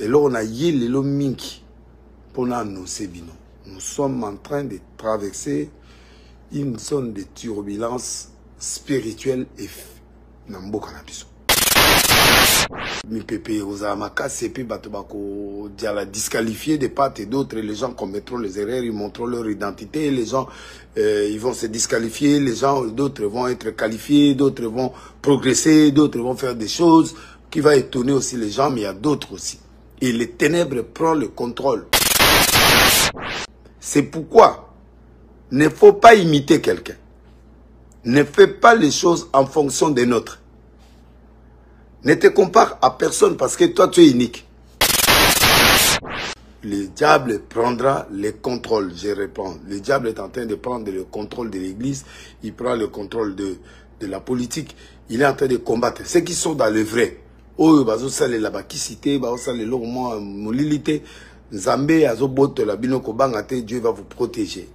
Et là, on a yé minki pour annoncer bino. Nous sommes en train de traverser une zone de turbulence spirituelle et namboka na biso. Mi pépé aux amaka CP batobako diala disqualifié de part et d'autre. Les gens commettront les erreurs, ils montreront leur identité. Les gens ils vont se disqualifier. Les gens, d'autres vont être qualifiés, d'autres vont progresser, d'autres vont faire des choses qui va étonner aussi les gens, mais il y a d'autres aussi. Et les ténèbres prennent le contrôle. C'est pourquoi ne faut pas imiter quelqu'un. Ne fais pas les choses en fonction des nôtres. Ne te compare à personne parce que toi tu es unique. Le diable prendra le contrôle, je réponds. Le diable est en train de prendre le contrôle de l'église, il prend le contrôle de la politique, il est en train de combattre ceux qui sont dans le vrai. Oh, bazo sale la bakisité, bazo sale lo mo molilité, Nzambe azo boto la bino kobangate, Dieu va vous protéger.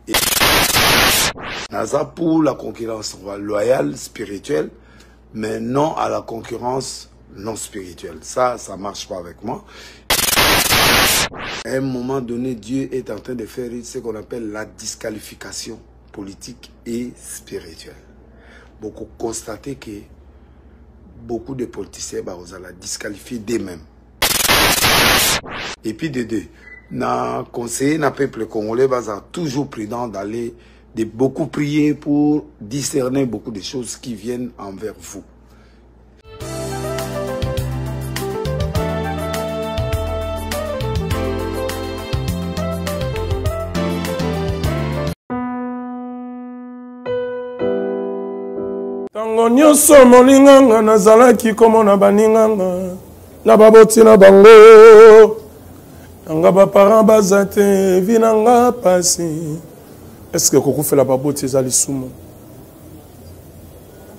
Naza pour la concurrence loyale, spirituelle, mais non à la concurrence non spirituelle. Ça marche pas avec moi. À un moment donné, Dieu est en train de faire ce qu'on appelle la disqualification politique et spirituelle. Beaucoup constaté que beaucoup de politiciens ont la disqualifié d'eux-mêmes. Et puis de deux, na conseiller na peuple congolais va toujours prudent d'aller de beaucoup prier pour discerner beaucoup de choses qui viennent envers vous. Tango nyonso molinganga nazalaki komona baninganga na baboti na bango nga ba parents bazate vinanga pasi. Est-ce que koko fait la baboti ezali sumu?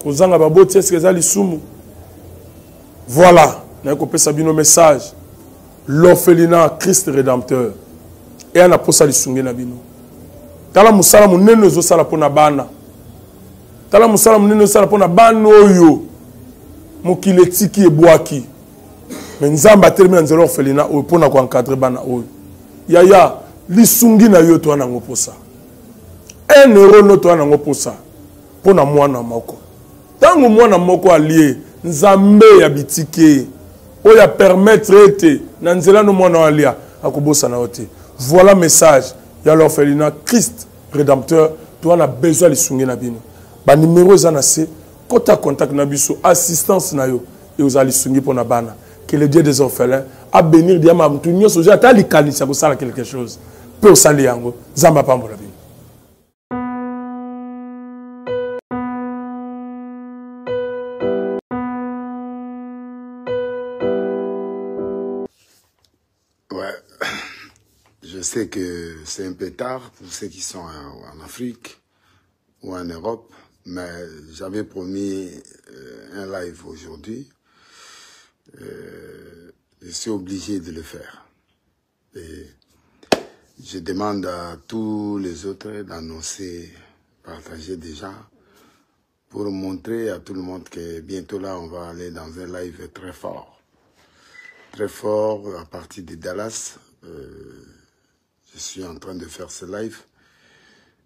Kozanga baboti est-ce que ezali sumu? Voilà, na ko pesa bino message. L'orphelinat Christ rédempteur. Et ana posa lisunge na bino. Tala musala munene zo sala pona bana. Tala musala munene zo sala pona bana oyo. Mokile tiki ebwaki. Mais nzamba termina nzelo orphelinat oyo pona ko encadrer bana oyo. Yaya lisungi na yo to ana ngoposa. 1 euro no to ana ngoposa. Pona mwana moko. Tango mwana moko allié nzambe ya bitike oya permettre ete na nzela no mwana alia akobosa na ote. Voilà message ya l'orphelinat Christ rédempteur to ana besoin lisungi na bino. Ba numéro za na se kota contact na biso assistance na yo et aux lisungi pona bana. Que le Dieu des orphelins a bénir diama mtu nyoso ja tali kanisa ko sala quelque chose. Pe osali yango zamba pambola bino. Je sais que c'est un peu tard pour ceux qui sont en Afrique ou en Europe, mais j'avais promis un live aujourd'hui. Je suis obligé de le faire. Et je demande à tous les autres d'annoncer, partager déjà, pour montrer à tout le monde que bientôt là, on va aller dans un live très fort. Très fort à partir de Dallas. Je suis en train de faire ce live.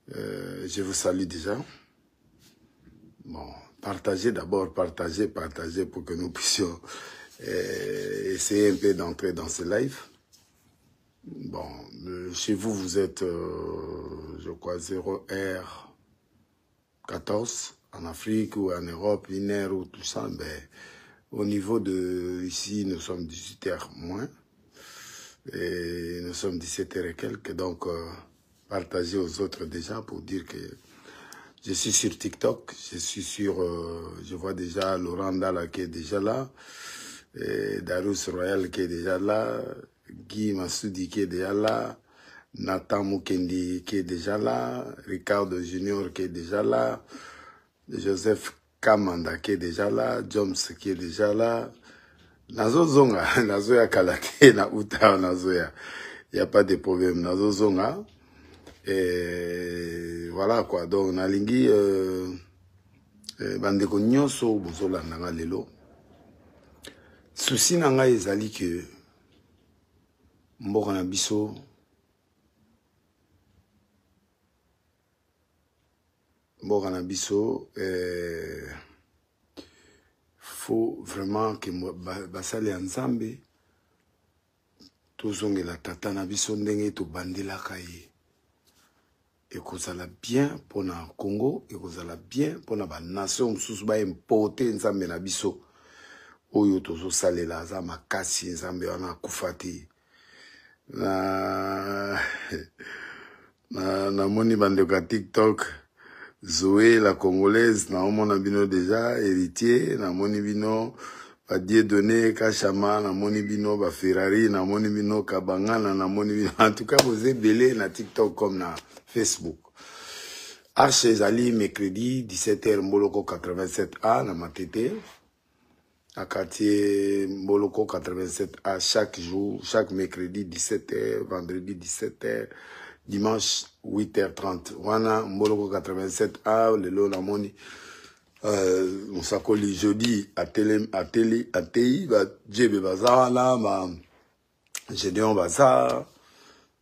Je vous salue déjà. Bon, partagez d'abord, partagez pour que nous puissions essayer un peu d'entrer dans ce live. Bon, chez vous, vous êtes, je crois, 0R14 en Afrique ou en Europe, 1 ou tout ça. Ben, au niveau de ici, nous sommes 18h moins. Et nous sommes 17h et quelques, donc partagez aux autres déjà pour dire que je suis sur TikTok, je suis sur, je vois déjà Laurent Dalla qui est déjà là, et Darus Royal qui est déjà là, Guy Massoudi qui est déjà là, Nathan Mukendi qui est déjà là, Ricardo Junior qui est déjà là, Joseph Kamanda qui est déjà là, Joms qui est déjà là, Nazo zonga, nazo ya kalake, na uta nazo ya. Il n'y a pas de problème. Nazo zonga. Et voilà quoi. Donc, nalingi, bandeko nyonso, bozola nanga lelo. Souci nanga ezali que, mboka na biso faut vraiment que basali ya Nzambe tozongela tata na biso ndenge tobandelaka ye ekozala bien pona Congo ekozala bien pona ba nation mosusu ba importer Nzambe na biso oyo tozosalela aza makasi Nzambe wana akufa te na moni bandeko ya TikTok Zoé la congolaise na omona bino déjà héritier na moni bino ba Dieudonné Kachama na moni bino ba Ferrari na moni bino Kabangana na moni bino en tout cas vous êtes belé na TikTok comme na Facebook. Arche ezali mercredi 17h Mboloko 87A na Matete à quartier Mboloko 87A chaque jour, chaque mercredi 17h, vendredi 17h, dimanche 8h30. Wana Mboloko 87A lelo na moni Mosakoli jeudi à TI ba Djebe Bazar là ba Gédéon Bazar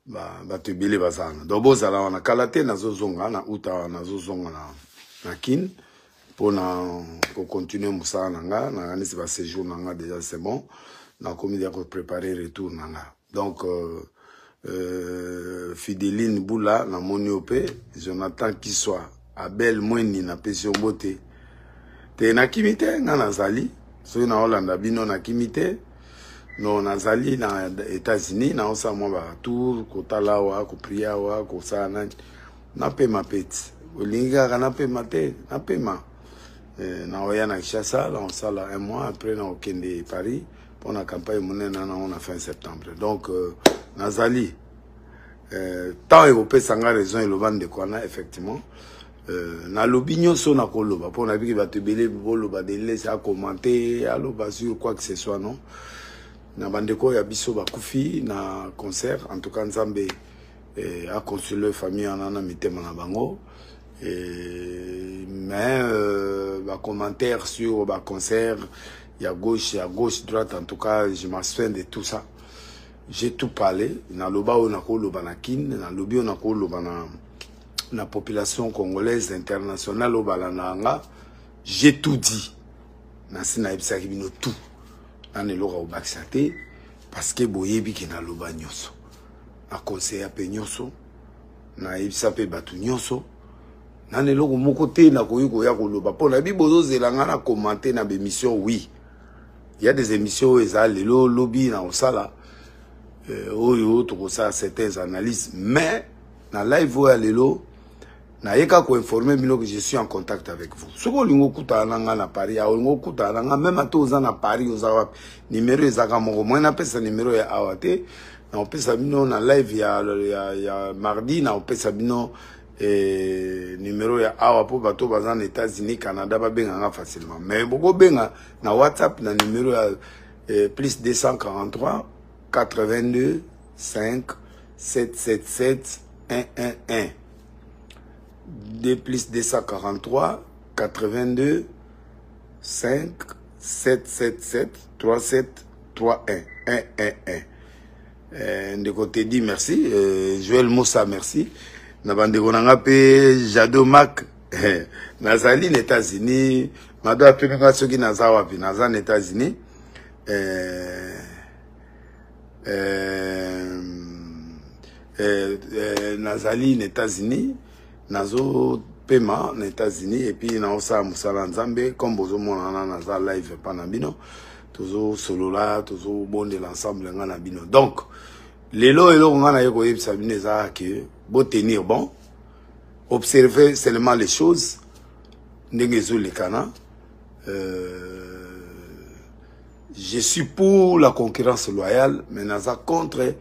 ba tebele bazar. Donc bozala wana kalate nazozonga na uta nazozonga na kin pour continuer mosala nanga na nisi ba séjour nanga déjà c'est bon na komi de préparer retour nanga. Donc Fideline Boula na moniope Jonathan qui soit Abel Mweni na pension bote te na kimite nga nazali so na Hollande bino na kimite no nazali na États-Unis na osa mwa ba tour kotala wa ko priya wa ko sana na pema peti olinga kana pema te na pema na oya na Kinshasa là on sala un mois après na okende Paris pour la campagne monena na on a fin septembre. Donc nazali tant européen sanga raison et le vent de Kwana effectivement na lobinyo so na koloba pour na biki ba tebele boloba de laisser à commenter aloba sur quoi que ce soit non na bandeko ya biso ba kufi na concert en tout cas Nzambe a consolé famille en mitema na bango mais ba commentaire sur ba concert il y a gauche droite en tout cas je m'abstiens de tout ça. J'ai tout parlé na loba o na koloba na kin na lobi o na koloba na population congolaise internationale au balananga. J'ai tout dit na sina ebisaki bino tout na neloka o baksate parce que boyebi ki na loba nyonso na conseiller pe nyonso na ebisa pe batu nyonso na neloko moko te na koyiko ya koloba pona bi bozo zelanga na commenter na émission. Oui, il y a des émissions où ezali lelo lobby na osala oyo to ça certaines analyses mais na live oyo lelo na yeka ko informer bino que je suis en contact avec vous. Soko lingo kuta nanga na Paris a lingo kuta nanga même ato oza na Paris oza numéro ezaka moko moi na pesa numéro ya awate na opesa bino na live ya mardi na opesa bino numéro ya awa po bato baza na États-Unis Canada ba benga nga facilement mais boko benga na WhatsApp na numéro ya plus 243 82 5 777 111 2 plus 243 82 5 777 37 31 111 de côté dit merci Joël Moussa merci na bandeko nanga pe Jado Mac nazali na États-Unis mado pe nga soki naza wapi naza na États-Unis nazali na États-Unis nazo pema na États-Unis et puis na osa musala Nzambe comme bozo mona naza live pa na bino tozo solola tozo bonde l'ensemble nga na bino. Donc lelo elo nga na yeko yebisa bino za que bo tenir bon observer seulement les choses ndegezo le kana je suis pour la concurrence loyale mais naza contre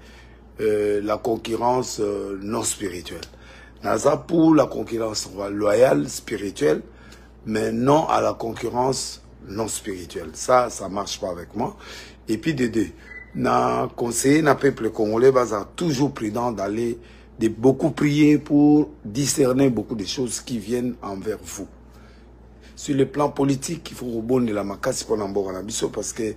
la concurrence non spirituelle. Naza pour la concurrence loyale spirituelle mais non à la concurrence non spirituelle. Ça marche pas avec moi. Et puis de deux, na conseiller na peuple congolais baza toujours prudent d'aller de beaucoup prier pour discerner beaucoup de choses qui viennent envers vous. Sur le plan politique, il faut rebondir la makasi pour n'amboka na biso parce que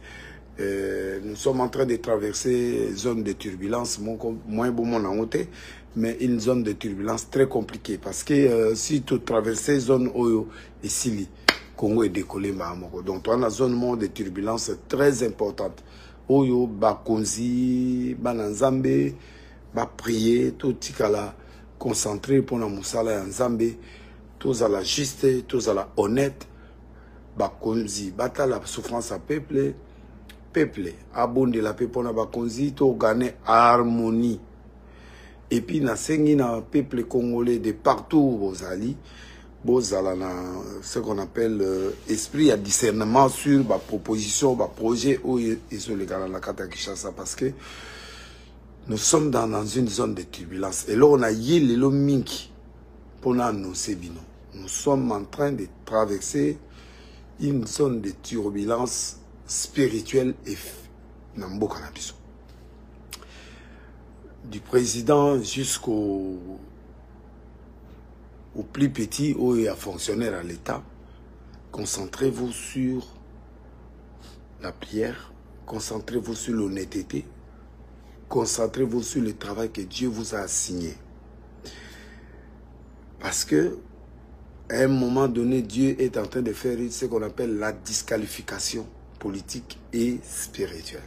Nous sommes en train de traverser une zone de turbulence, moins bon mon en côté, mais une zone de turbulence très compliquée parce que si tu traverses zone Oyo et Sili, Congo est décollé Mahamoko. Donc, on a une zone de turbulence très importante. Oyo, Bakonzi, Bananzambe, ba prier, tout tikala concentré pour la moussala Nzambe, tous à la juste, tous à la honnête, Bakonzi, bata la souffrance à peuple, abonde la paix pour la Bakonzi, tout gagner harmonie. Et puis, na sengi na peuple congolais de partout, vos alliés, ce qu'on appelle esprit à discernement sur ma proposition, ma projet où ils sont les gars dans la carte Kinshasa parce que nous sommes dans une zone de turbulence. Et là, on a yé le minki pour nous annoncer bino. Nous sommes en train de traverser une zone de turbulence spirituelle et nambo cannabis. Du président jusqu'au plus petit ou à fonctionnaire à l'État, concentrez-vous sur la prière, concentrez-vous sur l'honnêteté, concentrez-vous sur le travail que Dieu vous a assigné. Parce que à un moment donné, Dieu est en train de faire ce qu'on appelle la disqualification politique et spirituelle.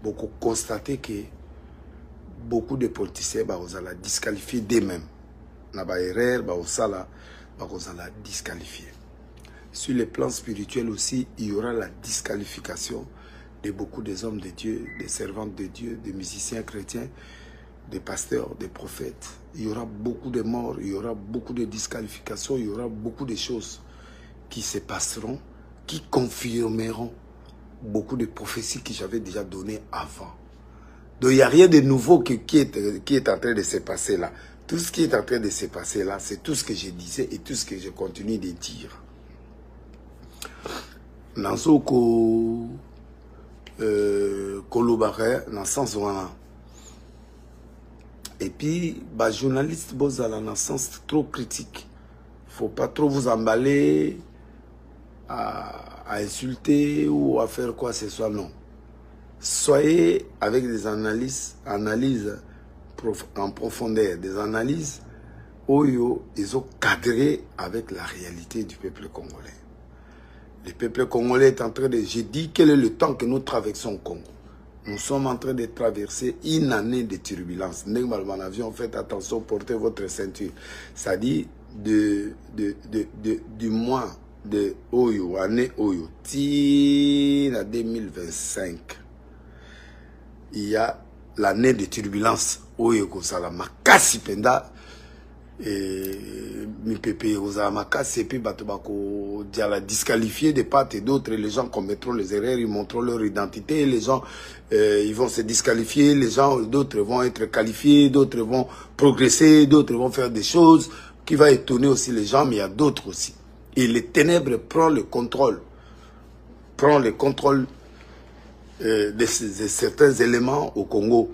Beaucoup constaté que beaucoup de politiciens ont la disqualifier d'eux-mêmes. Na ba erreur ba osala ba kozala disqualifié. Sur le plan spirituel aussi, il y aura la disqualification de beaucoup des hommes de Dieu, des servantes de Dieu, des musiciens chrétiens, des pasteurs, des prophètes. Il y aura beaucoup de morts, il y aura beaucoup de disqualifications, il y aura beaucoup de choses qui se passeront, qui confirmeront beaucoup de prophéties que j'avais déjà données avant. Donc il n'y a rien de nouveau qui est en train de se passer là. Tout ce qui est en train de se passer là, c'est tout ce que je disais et tout ce que je continue de dire. Nansoko Kolobare, dans le sens où et puis, bah, journaliste, vous avez un sens trop critique. Il ne faut pas trop vous emballer à insulter ou à faire quoi que ce soit, non. Soyez avec des analyses en profondeur, des analyses où ils ont cadré avec la réalité du peuple congolais. Le peuple congolais est en train de... J'ai dit quel est le temps que nous traversons au Congo. Nous sommes en train de traverser une année de turbulence. Normalement, avion, faites attention, portez votre ceinture. C'est-à-dire du mois de Oyo, année Oyo, à 2025. Il y a l'année de turbulence. Oyo Kosala Makasi Penda. Mi pépé Osa Makasi et puis Batobako Diala disqualifié de part et d'autres. Les gens commettront les erreurs, ils montreront leur identité. Les gens ils vont se disqualifier. Les gens, d'autres vont être qualifiés, d'autres vont progresser, d'autres vont faire des choses qui vont étonner aussi les gens, mais il y a d'autres aussi. Et les ténèbres prennent le contrôle. De certains éléments au Congo.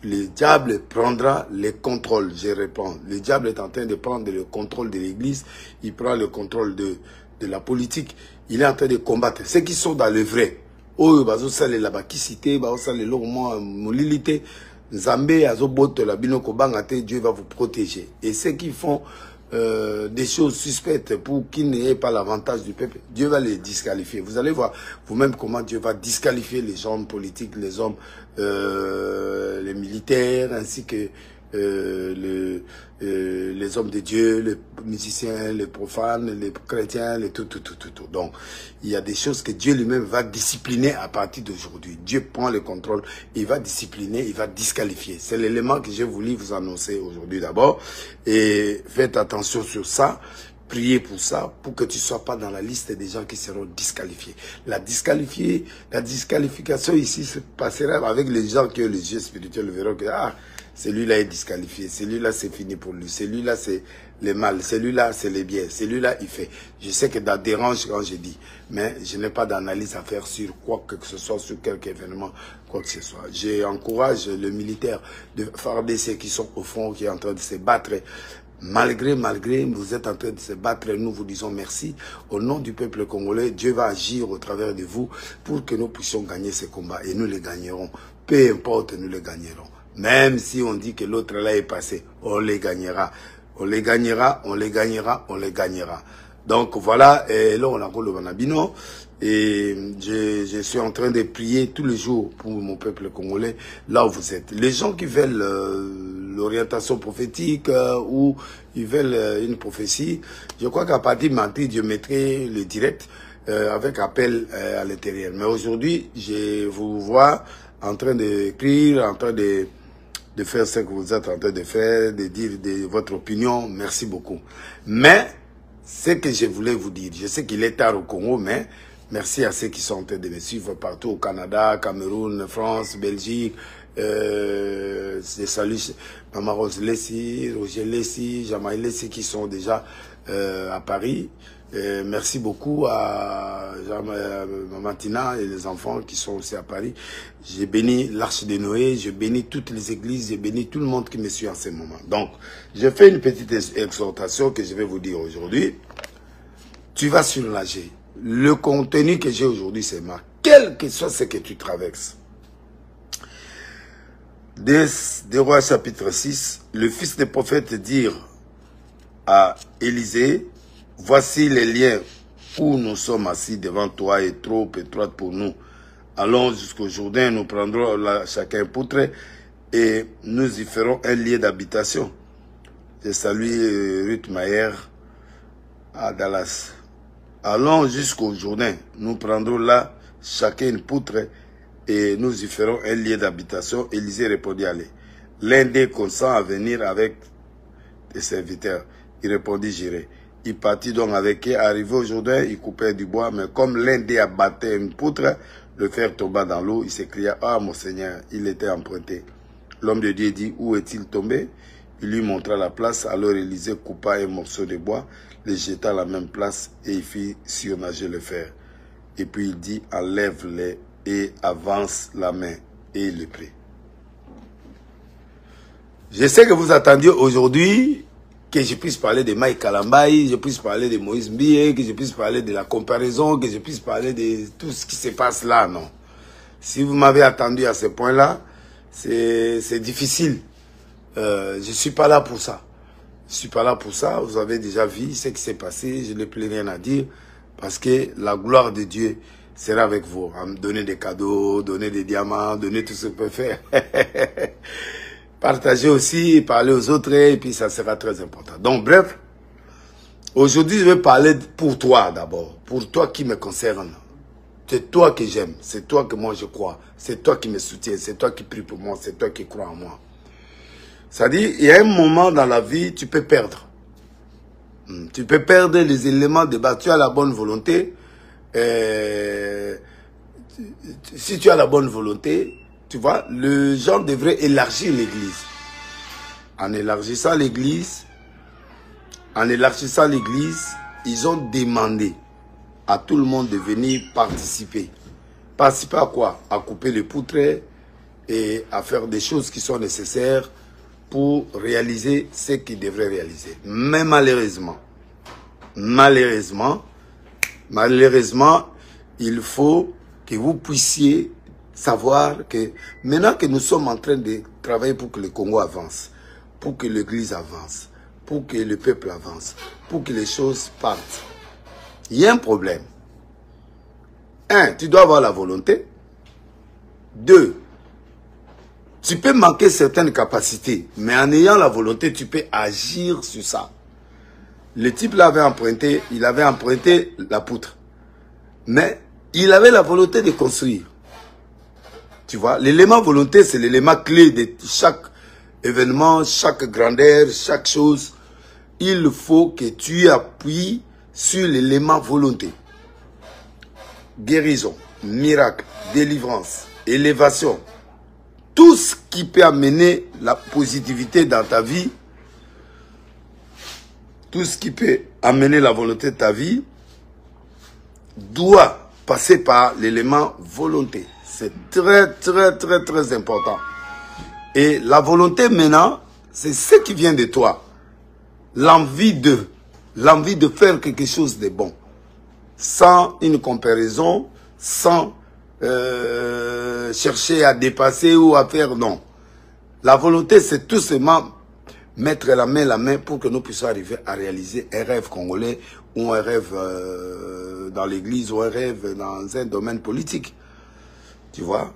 Le diable prendra le contrôle, je réponds. Le diable est en train de prendre le contrôle de l'église, il prend le contrôle de la politique, il est en train de combattre. Ceux qui sont dans le vrai, Dieu va vous protéger. Et ceux qui font des choses suspectes pour qu'il n'ait pas l'avantage du peuple, Dieu va les disqualifier. Vous allez voir vous-même comment Dieu va disqualifier les hommes politiques, les hommes, les militaires, ainsi que les hommes de Dieu, les musiciens, les profanes, les chrétiens, les tout. Donc, il y a des choses que Dieu lui-même va discipliner à partir d'aujourd'hui. Dieu prend le contrôle, il va discipliner, il va disqualifier. C'est l'élément que j'ai voulu vous annoncer aujourd'hui d'abord. Et faites attention sur ça. Priez pour ça, pour que tu ne sois pas dans la liste des gens qui seront disqualifiés. La disqualification ici se passera avec les gens qui ont les yeux spirituels, verront que celui-là est disqualifié, celui-là c'est fini pour lui, celui-là c'est le mal, celui-là c'est le bien, celui-là il fait. Je sais que ça dérange quand je dis, mais je n'ai pas d'analyse à faire sur quoi que ce soit, sur quelque événement, quoi que ce soit. J'encourage le militaire de FARDC qui sont au fond, qui est en train de se battre Malgré, vous êtes en train de se battre et nous vous disons merci. Au nom du peuple congolais, Dieu va agir au travers de vous pour que nous puissions gagner ces combats. Et nous les gagnerons. Peu importe, nous les gagnerons. Même si on dit que l'autre là est passé, on les gagnera. On les gagnera, on les gagnera, on les gagnera. Donc voilà, et là on a le Banabino. Et je suis en train de prier tous les jours pour mon peuple congolais, là où vous êtes. Les gens qui veulent l'orientation prophétique ou ils veulent une prophétie, je crois qu'à partir de mardi, je mettrai le direct avec appel à l'intérieur. Mais aujourd'hui, je vous vois en train d'écrire, en train de faire ce que vous êtes en train de faire, de dire votre opinion. Merci beaucoup. Mais, ce que je voulais vous dire, je sais qu'il est tard au Congo, mais merci à ceux qui sont en train de me suivre partout au Canada, Cameroun, France, Belgique. Je salue Maman Rose Lessi, Roger Lessi, Jamaï Lessi qui sont déjà à Paris. Merci beaucoup à Maman Tina et les enfants qui sont aussi à Paris. J'ai béni l'Arche de Noé, je bénis toutes les églises, j'ai béni tout le monde qui me suit en ce moment. Donc, je fais une petite exhortation que je vais vous dire aujourd'hui. Tu vas surnager. Le contenu que j'ai aujourd'hui, c'est moi. Quel que soit ce que tu traverses. Des Rois chapitre 6, le fils des prophètes dit à Élisée, voici les liens où nous sommes assis devant toi est trop étroite pour nous. Allons jusqu'au Jourdain, nous prendrons là chacun poutre et nous y ferons un lieu d'habitation. Je salue Ruth Mayer à Dallas. Allons jusqu'au Jourdain, nous prendrons là chacun une poutre et nous y ferons un lieu d'habitation. Élisée répondit, allez. L'un d'eux consent à venir avec des serviteurs. Il répondit, j'irai. Il partit donc avec eux. Arrivé au Jourdain, il coupait du bois, mais comme l'un d'eux abattait une poutre, le fer tomba dans l'eau. Il s'écria, ah mon Seigneur, il était emprunté. L'homme de Dieu dit, où est-il tombé? Il lui montra la place. Alors Élisée coupa un morceau de bois, le jeta à la même place et il fit surnager le fer. Et puis il dit, enlève-les et avance la main. Et il le prit. Je sais que vous attendiez aujourd'hui que je puisse parler de Mike Kalambaï, je puisse parler de Moïse Mbie, que je puisse parler de la comparaison, que je puisse parler de tout ce qui se passe là, non. Si vous m'avez attendu à ce point-là, c'est difficile. Je ne suis pas là pour ça. Je ne suis pas là pour ça. Vous avez déjà vu ce qui s'est passé. Je n'ai plus rien à dire. Parce que la gloire de Dieu sera avec vous. À me donner des cadeaux, donner des diamants, donner tout ce que vous pouvez faire. Partagez aussi, parler aux autres, et puis ça sera très important. Donc bref, aujourd'hui je vais parler pour toi d'abord. Pour toi qui me concerne. C'est toi que j'aime. C'est toi que moi je crois. C'est toi qui me soutiens. C'est toi qui prie pour moi. C'est toi qui crois en moi. C'est-à-dire, il y a un moment dans la vie, tu peux perdre. Tu peux perdre les éléments de base. Tu as la bonne volonté. Si tu as la bonne volonté, tu vois, les gens devraient élargir l'église. En élargissant l'église, ils ont demandé à tout le monde de venir participer. Participer à quoi? À couper les poutres et à faire des choses qui sont nécessaires pour réaliser ce qu'ils devraient réaliser. Mais malheureusement, il faut que vous puissiez savoir que maintenant que nous sommes en train de travailler pour que le Congo avance, pour que l'église avance, pour que le peuple avance, pour que les choses partent, il y a un problème. 1, tu dois avoir la volonté. 2, tu peux manquer certaines capacités, mais en ayant la volonté, tu peux agir sur ça. Le type l'avait emprunté, il avait emprunté la poutre. Mais il avait la volonté de construire. Tu vois, l'élément volonté, c'est l'élément clé de chaque événement, chaque grandeur, chaque chose. Il faut que tu appuies sur l'élément volonté. Guérison, miracle, délivrance, élévation. Tout ce qui peut amener la positivité dans ta vie, tout ce qui peut amener la volonté de ta vie, doit passer par l'élément volonté. C'est très, très, très, très important. Et la volonté maintenant, c'est ce qui vient de toi. l'envie de faire quelque chose de bon, sans une comparaison, sans chercher à dépasser ou à faire, non. La volonté, c'est tout simplement mettre la main pour que nous puissions arriver à réaliser un rêve congolais ou un rêve dans l'église ou un rêve dans un domaine politique. Tu vois?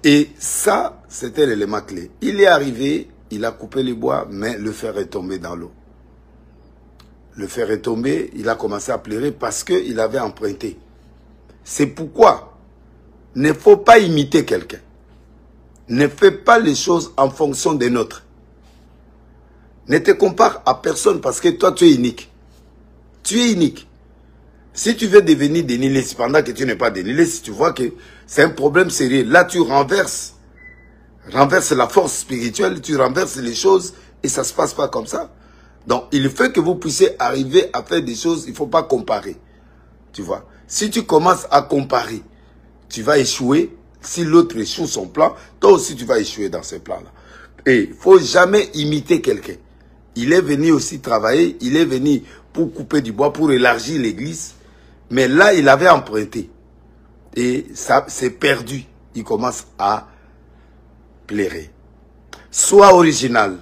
Et ça, c'était l'élément clé. Il est arrivé, il a coupé les bois, mais le fer est tombé dans l'eau. Le fer est tombé, il a commencé à pleurer parce qu'il avait emprunté. C'est pourquoi il ne faut pas imiter quelqu'un. Ne fais pas les choses en fonction des nôtres. Ne te compare à personne parce que toi, tu es unique. Tu es unique. Si tu veux devenir déniliste pendant que tu n'es pas déniliste, tu vois que c'est un problème sérieux. Là, tu renverses la force spirituelle, tu renverses les choses et ça ne se passe pas comme ça. Donc, il faut que vous puissiez arriver à faire des choses, il ne faut pas comparer. Tu vois. Si tu commences à comparer, tu vas échouer. Si l'autre échoue son plan, toi aussi tu vas échouer dans ce plan-là. Et il ne faut jamais imiter quelqu'un. Il est venu aussi travailler, il est venu pour couper du bois, pour élargir l'église. Mais là, il avait emprunté. Et ça, c'est perdu. Il commence à pleurer. Sois original.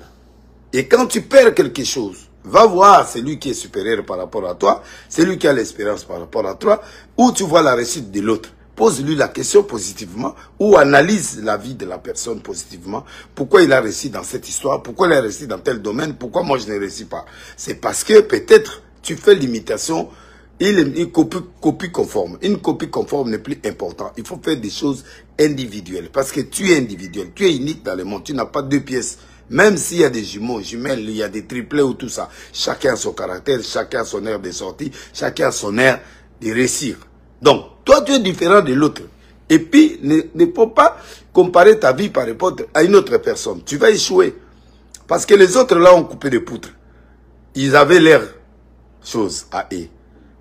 Et quand tu perds quelque chose, va voir celui qui est supérieur par rapport à toi, celui qui a l'expérience par rapport à toi, ou tu vois la réussite de l'autre. Pose-lui la question positivement ou analyse la vie de la personne positivement. Pourquoi il a réussi dans cette histoire? Pourquoi il a réussi dans tel domaine? Pourquoi moi je ne réussis pas? C'est parce que peut-être tu fais l'imitation, une copie conforme. Une copie conforme n'est plus important. Il faut faire des choses individuelles parce que tu es individuel. Tu es unique dans le monde. Tu n'as pas deux pièces. Même s'il y a des jumeaux, jumelles, il y a des triplés ou tout ça. Chacun a son caractère, chacun a son air de sortie, chacun a son air de réussir. Donc, toi, tu es différent de l'autre. Et puis, ne faut pas comparer ta vie par rapport à une autre personne. Tu vas échouer. Parce que les autres, là, ont coupé des poutres. Ils avaient l'air chose à eux.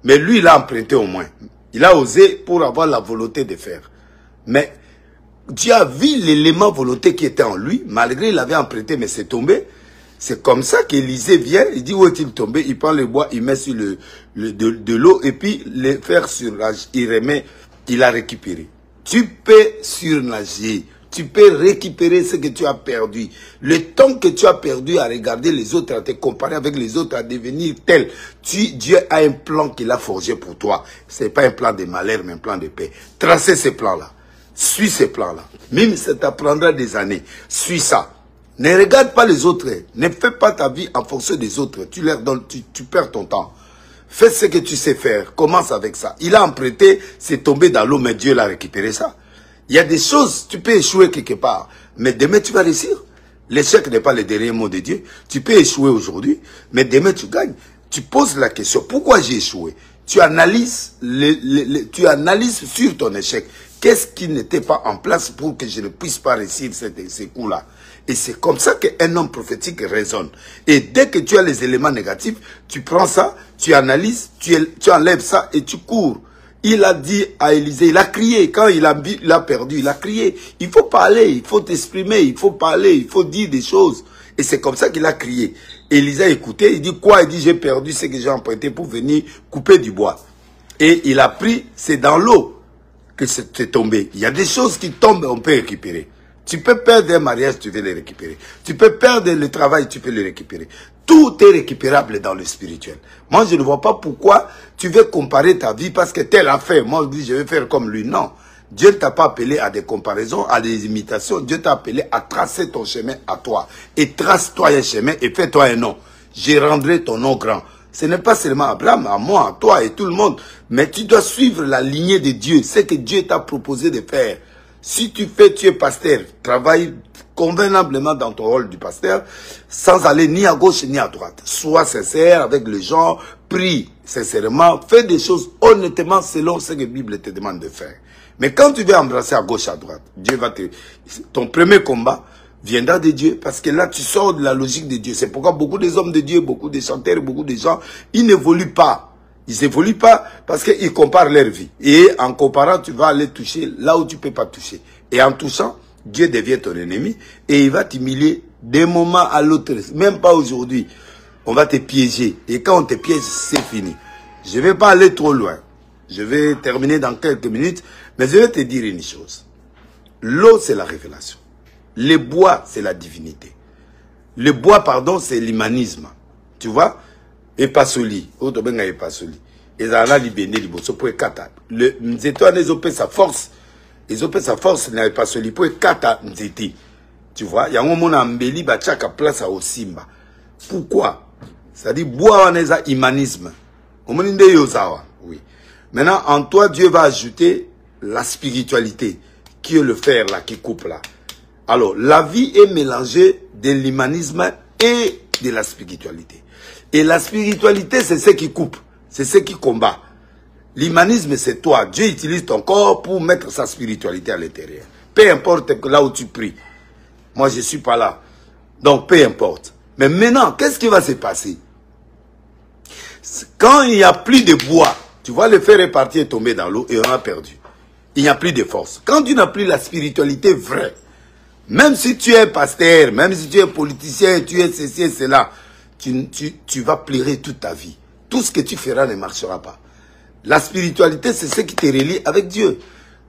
Mais lui, il a emprunté au moins. Il a osé pour avoir la volonté de faire. Mais tu as vu l'élément volonté qui était en lui. Malgré il avait emprunté, mais c'est tombé. C'est comme ça qu'Élisée vient, il dit où est-il tombé? Il prend le bois, il met sur de l'eau et puis le fer surnage, il remet, il a récupéré. Tu peux surnager, tu peux récupérer ce que tu as perdu. Le temps que tu as perdu à regarder les autres, à te comparer avec les autres, à devenir tel, Dieu a un plan qu'il a forgé pour toi. Ce n'est pas un plan de malheur, mais un plan de paix. Tracez ce plan-là, suis ce plan-là. Même si ça t'apprendra des années, suis ça. Ne regarde pas les autres. Ne fais pas ta vie en fonction des autres. Tu leur donnes, tu perds ton temps. Fais ce que tu sais faire. Commence avec ça. Il a emprunté, c'est tombé dans l'eau, mais Dieu l'a récupéré ça. Il y a des choses, tu peux échouer quelque part. Mais demain, tu vas réussir. L'échec n'est pas le dernier mot de Dieu. Tu peux échouer aujourd'hui, mais demain, tu gagnes. Tu poses la question, pourquoi j'ai échoué? Tu analyses, tu analyses sur ton échec. Qu'est-ce qui n'était pas en place pour que je ne puisse pas réussir ces coups-là? Et c'est comme ça qu'un homme prophétique raisonne. Et dès que tu as les éléments négatifs, tu prends ça, tu analyses, tu enlèves ça et tu cours. Il a dit à Élisée, il a crié. Quand il a perdu, il a crié. Il faut parler, il faut t'exprimer, il faut parler, il faut dire des choses. Et c'est comme ça qu'il a crié. Élisée a écouté, il dit quoi? Il dit, j'ai perdu ce que j'ai emprunté pour venir couper du bois. Et il a pris, c'est dans l'eau que c'est tombé. Il y a des choses qui tombent, on peut récupérer. Tu peux perdre un mariage, tu veux le récupérer. Tu peux perdre le travail, tu peux le récupérer. Tout est récupérable dans le spirituel. Moi, je ne vois pas pourquoi tu veux comparer ta vie parce que tel a fait. Moi, je dis, je vais faire comme lui. Non. Dieu ne t'a pas appelé à des comparaisons, à des imitations. Dieu t'a appelé à tracer ton chemin à toi. Et trace-toi un chemin et fais-toi un nom. Je rendrai ton nom grand. Ce n'est pas seulement Abraham, à moi, à toi et tout le monde. Mais tu dois suivre la lignée de Dieu. Ce que Dieu t'a proposé de faire. Si tu es pasteur, travaille convenablement dans ton rôle du pasteur, sans aller ni à gauche ni à droite. Sois sincère avec les gens, prie sincèrement, fais des choses honnêtement selon ce que la Bible te demande de faire. Mais quand tu veux embrasser à gauche, à droite, Dieu va ton premier combat viendra de Dieu, parce que là tu sors de la logique de Dieu. C'est pourquoi beaucoup des hommes de Dieu, beaucoup de chanteurs, beaucoup de gens, ils n'évoluent pas. Ils n'évoluent pas parce qu'ils comparent leur vie. Et en comparant, tu vas aller toucher là où tu ne peux pas toucher. Et en touchant, Dieu devient ton ennemi et il va t'humilier d'un moment à l'autre. Même pas aujourd'hui. on va te piéger. Et quand on te piège, c'est fini. Je ne vais pas aller trop loin. Je vais terminer dans quelques minutes. Mais je vais te dire une chose. L'eau, c'est la révélation. Le bois, c'est la divinité. Le bois, pardon, c'est l'humanisme. Tu vois? Et pas soli. Autre ben et pas soli. Et ça a libéré les bosso pour kata. Le nzeto les opé sa force. Les opé sa force n'a pas soli pour kata nzeti. Tu vois? Il y a un moment ambeli ba chaka place à Osimba. Pourquoi? Ça dit bois on est à humanisme. Omoninde yozawa. Oui. Maintenant en toi Dieu va ajouter la spiritualité qui est le fer là qui coupe là. Alors la vie est mélangée de l'humanisme et de la spiritualité. Et la spiritualité c'est ce qui coupe. C'est ce qui combat. L'humanisme, c'est toi. Dieu utilise ton corps pour mettre sa spiritualité à l'intérieur. Peu importe là où tu pries. Moi, je ne suis pas là. Donc, peu importe. Mais maintenant, qu'est-ce qui va se passer? Quand il n'y a plus de bois, tu vois, le fer est parti et tombé dans l'eau et on a perdu. Il n'y a plus de force. Quand tu n'as plus la spiritualité vraie, même si tu es pasteur, même si tu es politicien, tu es ceci et cela, tu vas pleurer toute ta vie. Tout ce que tu feras ne marchera pas. La spiritualité, c'est ce qui te relie avec Dieu.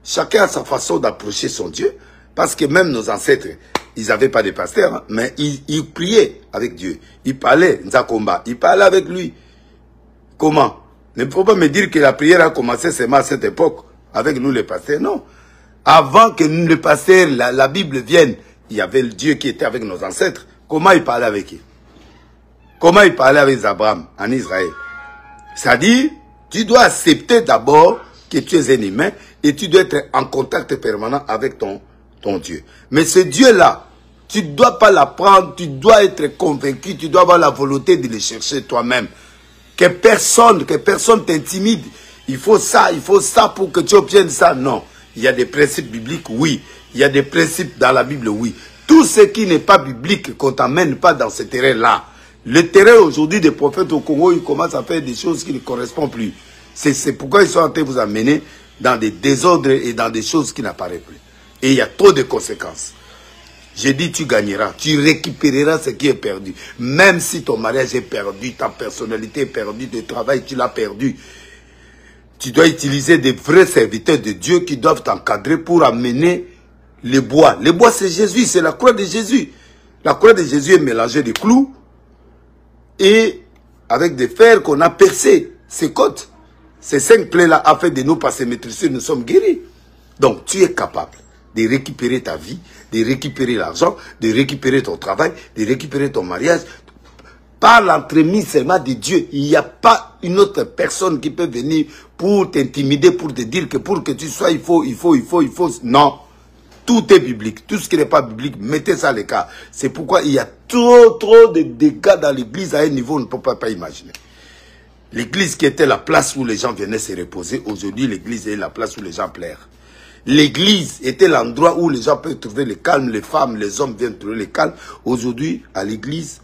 Chacun a sa façon d'approcher son Dieu. Parce que même nos ancêtres, ils n'avaient pas de pasteur, hein, mais ils priaient avec Dieu. Ils parlaient, Nzakomba, ils parlaient avec lui. Comment? Ne faut pas me dire que la prière a commencé seulement à cette époque, avec nous les pasteurs. Non. Avant que nous les pasteurs, la Bible vienne, il y avait le Dieu qui était avec nos ancêtres. Comment ils parlaient avec eux? Comment ils parlaient avec Abraham en Israël? C'est-à-dire, tu dois accepter d'abord que tu es un humain et tu dois être en contact permanent avec ton Dieu. Mais ce Dieu-là, tu ne dois pas l'apprendre, tu dois être convaincu, tu dois avoir la volonté de le chercher toi-même. Que personne t'intimide. Il faut ça pour que tu obtiennes ça. Non. Il y a des principes bibliques, oui. Il y a des principes dans la Bible, oui. Tout ce qui n'est pas biblique, qu'on t'amène pas dans ce terrain-là. Le terrain aujourd'hui des prophètes au Congo, ils commencent à faire des choses qui ne correspondent plus. C'est pourquoi ils sont en train de vous amener dans des désordres et dans des choses qui n'apparaissent plus. Et il y a trop de conséquences. J'ai dit tu gagneras, tu récupéreras ce qui est perdu. Même si ton mariage est perdu, ta personnalité est perdue, ton travail tu l'as perdu. Tu dois utiliser des vrais serviteurs de Dieu qui doivent t'encadrer pour amener les bois. Les bois c'est Jésus, c'est la croix de Jésus. La croix de Jésus est mélangée de clous et avec des fers qu'on a percés, ces côtes. Ces 5 plaies-là a fait de nous passer maîtriser, nous sommes guéris. Donc tu es capable de récupérer ta vie, de récupérer l'argent, de récupérer ton travail, de récupérer ton mariage. Par l'entremise seulement de Dieu, il n'y a pas une autre personne qui peut venir pour t'intimider, pour te dire que pour que tu sois, il faut. Non. Tout est biblique. Tout ce qui n'est pas biblique, mettez ça à l'écart. C'est pourquoi il y a trop de dégâts dans l'église à un niveau où on ne peut pas imaginer. L'église qui était la place où les gens venaient se reposer, aujourd'hui l'église est la place où les gens pleurent. L'église était l'endroit où les gens peuvent trouver le calme, les femmes, les hommes viennent trouver le calme. Aujourd'hui, à l'église,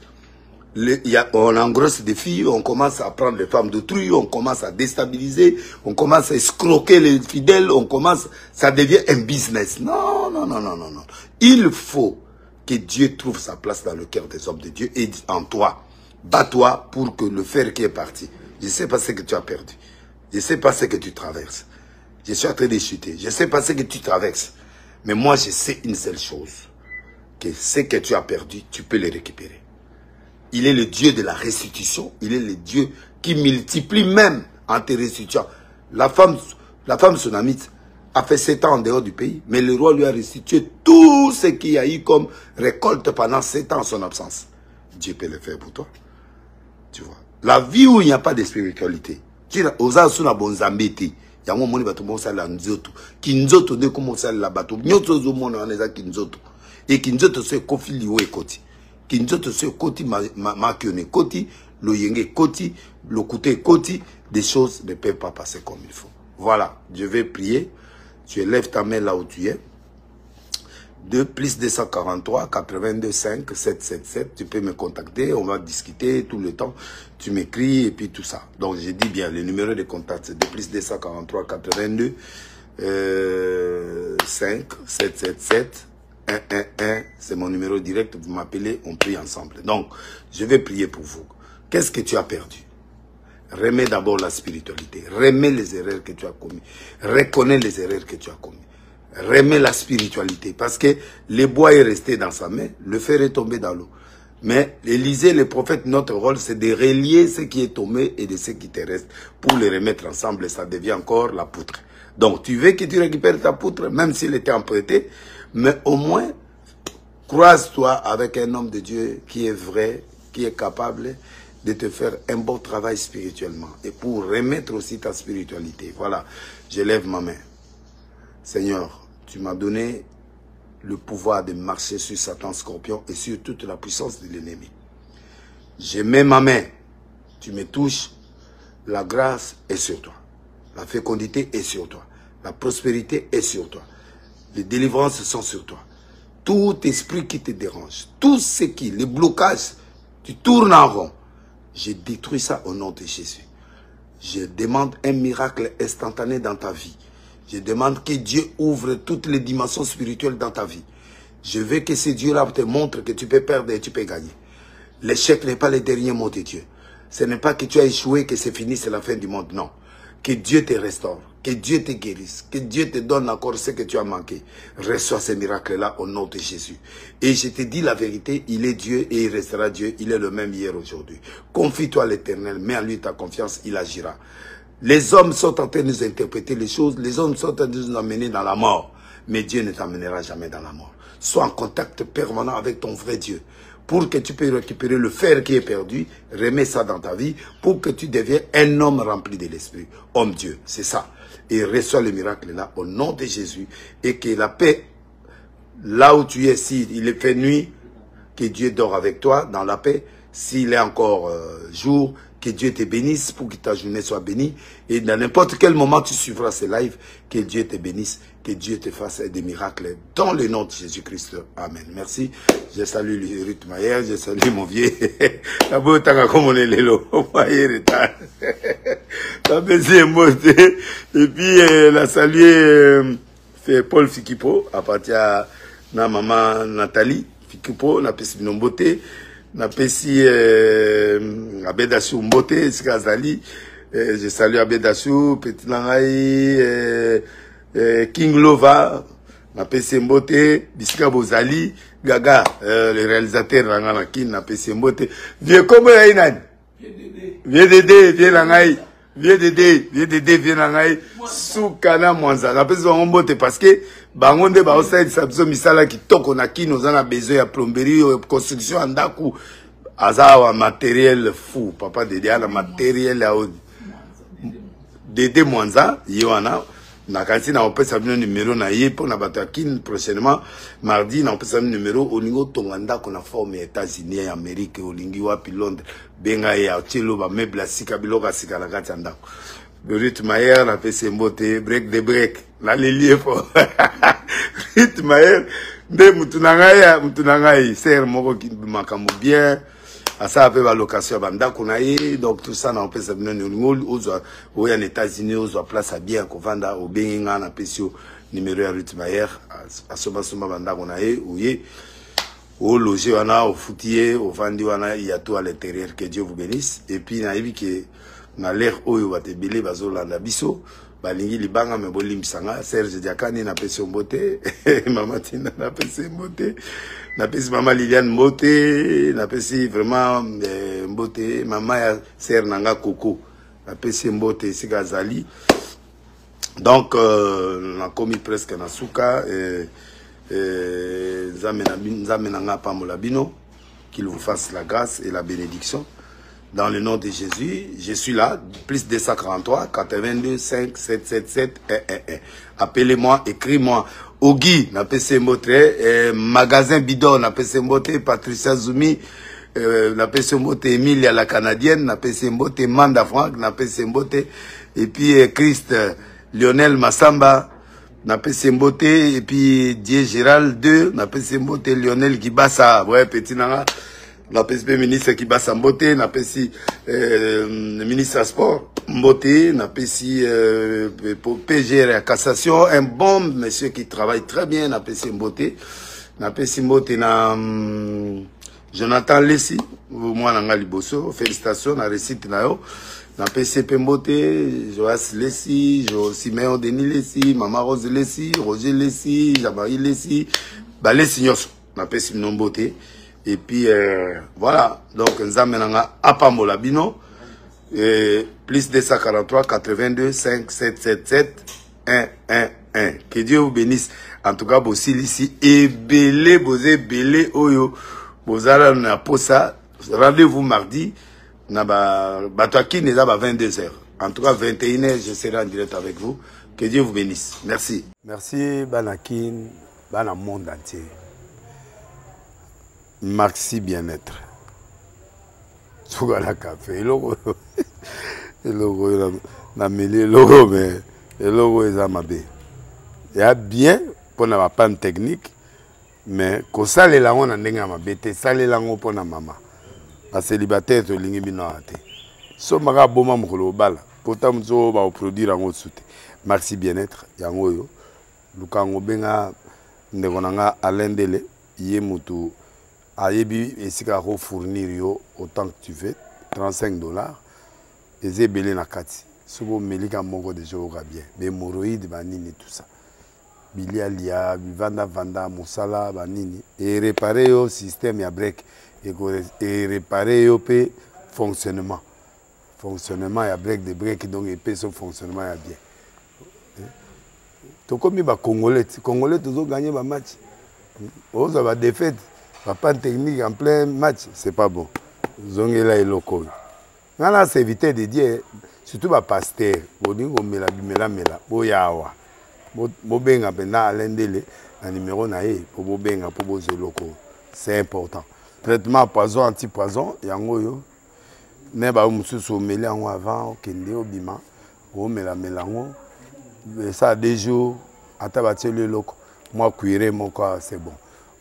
on engrosse des filles, on commence à prendre les femmes d'autrui, on commence à déstabiliser, on commence à escroquer les fidèles, ça devient un business. Non. Il faut que Dieu trouve sa place dans le cœur des hommes de Dieu et en toi. Bats-toi pour que le fer qui est parti. Je ne sais pas ce que tu as perdu. Je ne sais pas ce que tu traverses. Je suis en train de chuter. Je ne sais pas ce que tu traverses. Mais moi, je sais une seule chose. Que ce que tu as perdu, tu peux le récupérer. Il est le Dieu de la restitution. Il est le Dieu qui multiplie même en te restituant. La femme sunamite a fait 7 ans en dehors du pays. Mais le roi lui a restitué tout ce qu'il y a eu comme récolte pendant 7 ans en son absence. Dieu peut le faire pour toi. Tu vois. La vie où il n'y a pas de spiritualité. Tu as suna bonzambeti. Yango moni bato mo sala nzoto. Kinzoto de komo sala bato. Nyoto zo mona aneza kinzoto. Et kinzoto se kofi liwo ekoti. Kinzoto se koti makione koti, lo yenge koti, lo kute koti, des choses ne peuvent pas passer comme il faut. Voilà, je vais prier. Tu élèves ta main là où tu es. Plus 243 82 5 777. Tu peux me contacter, on va discuter tout le temps. Tu m'écris et puis tout ça. Donc j'ai dit bien, le numéro de contact c'est plus 243 82 5 777 111. C'est mon numéro direct, vous m'appelez, on prie ensemble. Donc je vais prier pour vous. Qu'est-ce que tu as perdu? Remets d'abord la spiritualité. Remets les erreurs que tu as commises. Reconnais les erreurs que tu as commises. Remets la spiritualité. Parce que le bois est resté dans sa main, le fer est tombé dans l'eau. Mais Élisée, le prophète, notre rôle, c'est de relier ce qui est tombé et de ce qui te reste pour les remettre ensemble et ça devient encore la poutre. Donc, tu veux que tu récupères ta poutre, même s'il était emprunté, mais au moins, croise-toi avec un homme de Dieu qui est vrai, qui est capable de te faire un bon travail spirituellement. Et pour remettre aussi ta spiritualité. Voilà, je lève ma main. Seigneur, tu m'as donné le pouvoir de marcher sur Satan, Scorpion et sur toute la puissance de l'ennemi. Je mets ma main, tu me touches, la grâce est sur toi. La fécondité est sur toi. La prospérité est sur toi. Les délivrances sont sur toi. Tout esprit qui te dérange, tout ce qui, les blocages, tu tournes en rond. Je détruis ça au nom de Jésus. Je demande un miracle instantané dans ta vie. Je demande que Dieu ouvre toutes les dimensions spirituelles dans ta vie. Je veux que ce Dieu-là te montre que tu peux perdre et tu peux gagner. L'échec n'est pas le dernier mot de Dieu. Ce n'est pas que tu as échoué, que c'est fini, c'est la fin du monde. Non. Que Dieu te restaure, que Dieu te guérisse, que Dieu te donne encore ce que tu as manqué. Reçois ces miracles-là au nom de Jésus. Et je te dis la vérité, il est Dieu et il restera Dieu. Il est le même hier, aujourd'hui. Confie-toi à l'Éternel, mets en lui ta confiance, il agira. Les hommes sont en train de nous interpréter les choses, les hommes sont en train de nous amener dans la mort. Mais Dieu ne t'amènera jamais dans la mort. Sois en contact permanent avec ton vrai Dieu. Pour que tu puisses récupérer le fer qui est perdu, remets ça dans ta vie pour que tu deviennes un homme rempli de l'Esprit. Homme Dieu, c'est ça. Et reçois le miracle là au nom de Jésus. Et que la paix, là où tu es, s'il est fait nuit, que Dieu dort avec toi dans la paix. S'il est encore jour, que Dieu te bénisse pour que ta journée soit bénie. Et dans n'importe quel moment tu suivras ce live, que Dieu te bénisse, que Dieu te fasse des miracles dans le nom de Jésus-Christ. Amen. Merci. Je salue Ruth Mayer, je salue mon vieux. La beauté comme on est l'élo. Et puis la saluer fait Paul Fikipo, à partir de maman Nathalie Fikipo, la pesi Binombote. Na pesi Abedassou Mbote, Sikazali, je salue Abedassou, Petit Langai, King Lova, na pesi Mbote, Bisika Bozali, Gaga, le réalisateur Ranganakin, na pesi Mbote. Vieux comment y'a inani? Vieux Dédé, vieux Langai, vieux Dédé, vieux Langai, Soukana Mwanza. Na pesi Mbote parce que bangonde ba osai sabzo misala kitoko na kino zana besoin ya plomberie construction andaku azawa matériel fou papa Dédé na matériel ya Dédé Mwanza yona na kansi na opesa bino numéro na ye pour na bato ya kin prochainement mardi na opesa numéro au niveau tonganda ko na forme ya États-Unis ya Amérique olingi wapi Londres benga ya telo ba meuble sika biloka sika la kati andako Ruth Mayer na pese mbote break the break na lilie fo Ruth Mayer nde mutunangai ser moko ki makambo bien asa pe ba location banda kuna ye donc tout ça na pese bino ngol ozo o ya États-Unis ozo place bien ko vanda o benga na pesio numéro ya Ruth Mayer asoma soma banda kuna ye ouye au loger wana au foutier au vandi wana il y a tout à l'intérieur. Que Dieu vous bénisse. Et puis na yebi que na l'air oyo batebele bazolanda biso balingi libanga me bolimbisanga Serge Diakani na pesi mbote mama Tina na pesi mbote na pesi mama Liliane mbote na pesi vraiment mbote mama ya Ser nanga Koko na pesi mbote sika zali. Donc na komi presque na suka nzambe nanga pambola bino, qu'il vous fasse la grâce et la bénédiction. Dans le nom de Jésus, je suis là, plus 243 82 5 777 111. Appelez-moi, écris-moi. Ogi, na PC Mbote, magasin Bidon, na PC Mbote, Patricia Zoumi, na PC Mbote, Emilia la Canadienne, na PC Mbote, Manda Franck, na PC Mbote, et puis Christ, Lionel Massamba, na PC Mbote, et puis Dieu Gérald 2, na PC Mbote, Lionel Kibasa, ouais, petit nana. Na PSP ministre qui bat sa Mbote, na PSI ministre sport Mbote, na PSI pour PGR à cassation, un bon monsieur qui travaille très bien, na PSI Mbote, na PSI Mbote na Jonathan Lessi, moi nanga liboso félicitations na réussite na yo na PCP Mbote Joas Lessi Siméon Denis Lessi Mama Rose Lessi Roger Lessi Jean-Marie Lessi Lessi nyonso na PCP Mbote et puis voilà donc nzambe nanga apambola bino plus 243 82 5 777 111 que Dieu vous bénisse en tout cas bosili ici et belé bosé belé oyo bozala na posa rendez-vous mardi na bataki neza ba 22h en tout cas 21h je serai en direct avec vous que Dieu vous bénisse merci Banakin bana monde entier Maxi bien-être Sougala café logo na meli logo mais logo ezamabe ya bien pour na panne technique mais ko salela on na ndenga mabete salela ngo pona mama ba célibataire to lingi bino ate so maka boma mukolo bala pourtant mzo ba produire ngo sute Maxi bien-être yango yo lukango benga ndeko nanga alendele ye mutu ayebi esika ko fournir yo autant que tu veux $35 ezebele na kati sobo melika moko de jour bien be hémorroïdes banini tout ça bilialia vanda musala banini et réparer yo système ya break et réparer yo pe fonctionnement ya break de break donc et pe son fonctionnement ya bien to comme ba congolais toujours gagner ba match oza ba défaite ba panne technique en plein match c'est pas bon zongela eloko ngana c'est éviter de dire surtout ba pasteur bolingo mela boyawa bobenga pena alendele na numéro na ye pour bobenga pour bozeloko c'est important traitement poison anti-poison yango yo ne ba mususu meli yango avant kende obima o mela melango ça 2 jours ata bateli loko moi cuire moko c'est bon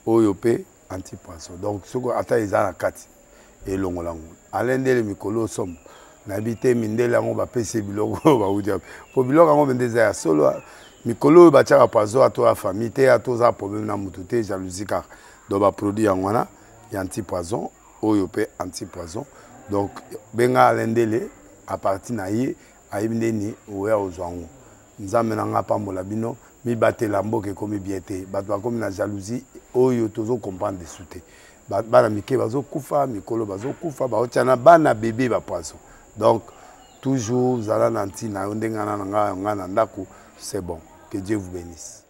oyo pe anti-poison donc soko ata ezala kati elongolango alendele mikolo somme nabité mindele yango ba pese biloko ba udia po biloko yango bendeza ya solo mikolo ba tchaka poison ato a famille te ato za problème na mutu te jalousie car do ba produit yango na ya anti-poison oyo pe anti-poison donc benga alendele à partir na ye ayimdeni oya ozwango nzambe nanga pambola bino mi batela mboke komi biete bato bakomi na jalousie oyo tozo comprendre de souté bana mike bazo kufa mikolo bazo kufa ba otiana bana bébé ba poisson donc toujours zala nanti na ndenga na nga na ndako c'est bon que Dieu vous bénisse.